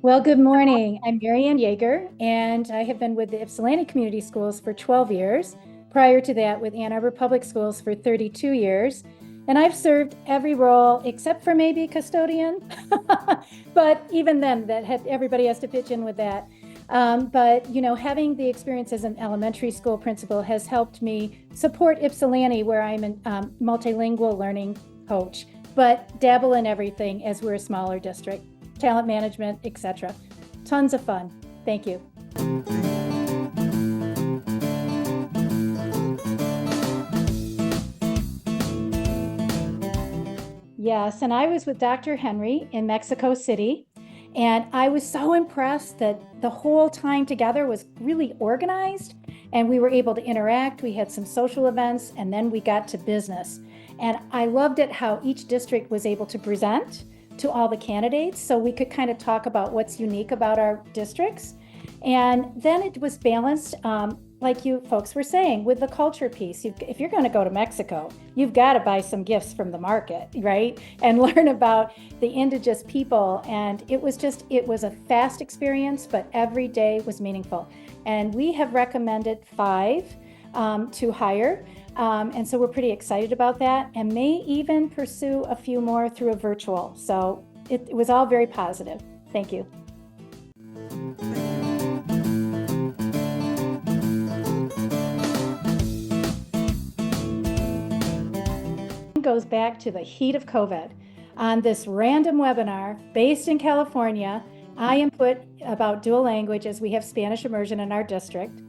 Well, good morning. I'm Marianne Yeager, and I have been with the Ypsilanti Community Schools for 12 years. Prior to that, with Ann Arbor Public Schools for 32 years. And I've served every role except for maybe custodian. But even then, everybody has to pitch in with that. But having the experience as an elementary school principal has helped me support Ypsilanti, where I'm a multilingual learning coach, but dabble in everything as we're a smaller district. Talent management, etc. Tons of fun. Thank you. Yes, and I was with Dr. Henry in Mexico City, and I was so impressed that the whole time together was really organized, and we were able to interact. We had some social events, and then we got to business. And I loved it how each district was able to present to all the candidates, so we could kind of talk about what's unique about our districts. And then it was balanced, like you folks were saying, with the culture piece. If you're going to go to Mexico, you've got to buy some gifts from the market, right? And learn about the indigenous people. And it was a fast experience, but every day was meaningful. And we have recommended 5 to hire. And so we're pretty excited about that, and may even pursue a few more through a virtual. So it was all very positive. Thank you. It goes back to the heat of COVID. On this random webinar based in California, I input about dual language, as we have Spanish immersion in our district,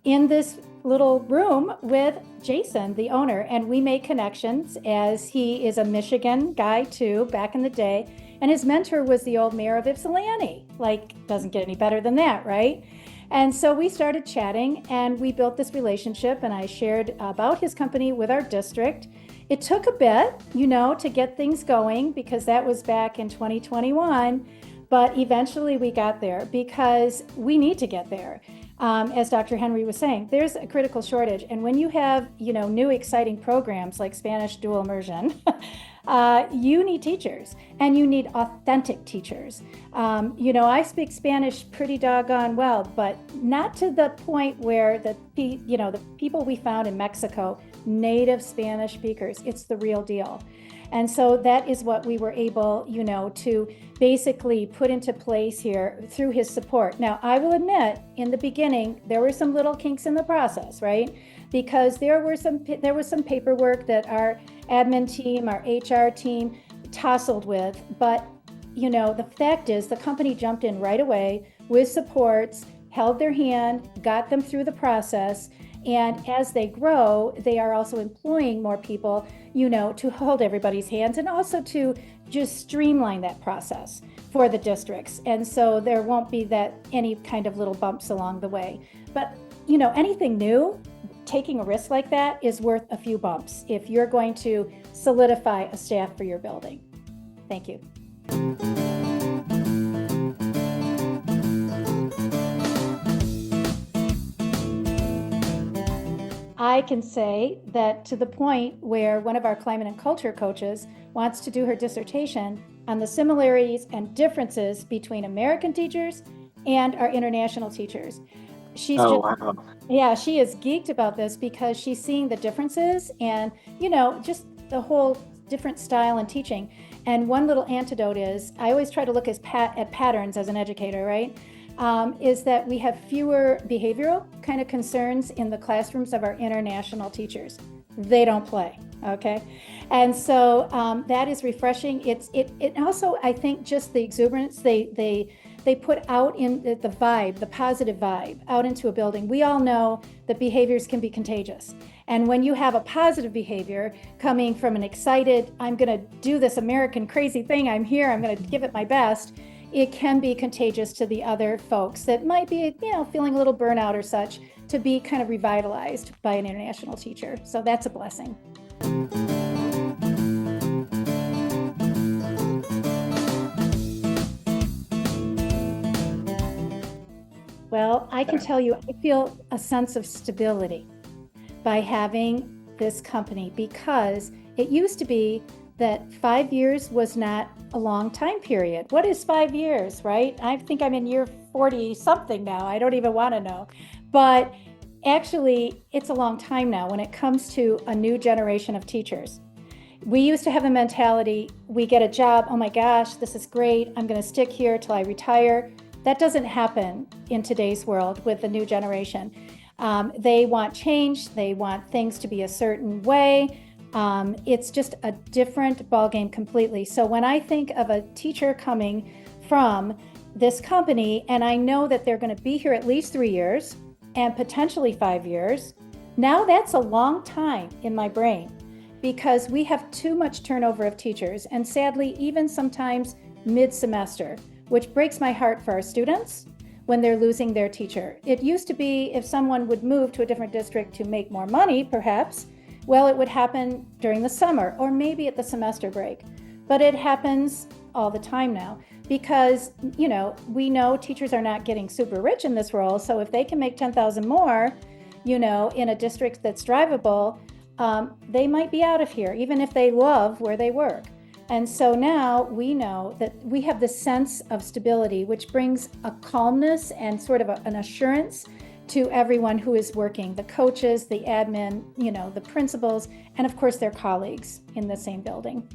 in this little room with Jason, the owner, and we made connections, as he is a Michigan guy too, back in the day, and his mentor was the old mayor of Ypsilanti. Like, doesn't get any better than that, right? And so we started chatting, and we built this relationship, and I shared about his company with our district. It took a bit, to get things going, because that was back in 2021, but eventually we got there, because we need to get there. As Dr. Henry was saying, there's a critical shortage. And when you have, new exciting programs like Spanish dual immersion, you need teachers, and you need authentic teachers. I speak Spanish pretty doggone well, but not to the point where the people we found in Mexico, native Spanish speakers, it's the real deal. And so that is what we were able, to basically put into place here through his support. Now, I will admit, in the beginning, there were some little kinks in the process, right? Because there was some paperwork that our admin team, our HR team tussled with. But, the fact is, the company jumped in right away with supports, held their hand, got them through the process. And as they grow, they are also employing more people, to hold everybody's hands, and also to just streamline that process for the districts. And so there won't be any kind of little bumps along the way. But, anything new, taking a risk like that is worth a few bumps if you're going to solidify a staff for your building. Thank you. I can say that to the point where one of our climate and culture coaches wants to do her dissertation on the similarities and differences between American teachers and our international teachers. Wow. Yeah, she is geeked about this, because she's seeing the differences and, just the whole different style in teaching. And one little antidote is, I always try to look at patterns as an educator, right? Is that we have fewer behavioral kind of concerns in the classrooms of our international teachers. They don't play, okay? And so that is refreshing. It also, I think, just the exuberance they put out in the vibe, the positive vibe, out into a building. We all know that behaviors can be contagious. And when you have a positive behavior coming from an excited, I'm gonna do this American crazy thing, I'm here, I'm gonna give it my best, it can be contagious to the other folks that might be, feeling a little burnout or such, to be kind of revitalized by an international teacher. So that's a blessing. Well, I can tell you, I feel a sense of stability by having this company, because it used to be that 5 years was not a long time period. What is 5 years, right? I think I'm in year 40 something now. I don't even want to know. But actually, it's a long time now when it comes to a new generation of teachers. We used to have a mentality, we get a job, oh my gosh, this is great, I'm going to stick here till I retire. That doesn't happen in today's world with the new generation. They want change, they want things to be a certain way. It's just a different ballgame completely. So when I think of a teacher coming from this company, and I know that they're going to be here at least 3 years and potentially 5 years, now that's a long time in my brain, because we have too much turnover of teachers, and sadly, even sometimes mid-semester, which breaks my heart for our students when they're losing their teacher. It used to be if someone would move to a different district to make more money, perhaps, well, it would happen during the summer or maybe at the semester break. But it happens all the time now because, we know teachers are not getting super rich in this role. So if they can make 10,000 more, in a district that's drivable, they might be out of here, even if they love where they work. And so now we know that we have this sense of stability, which brings a calmness and sort of an assurance to everyone who is working, the coaches, the admin, the principals, and of course their colleagues in the same building.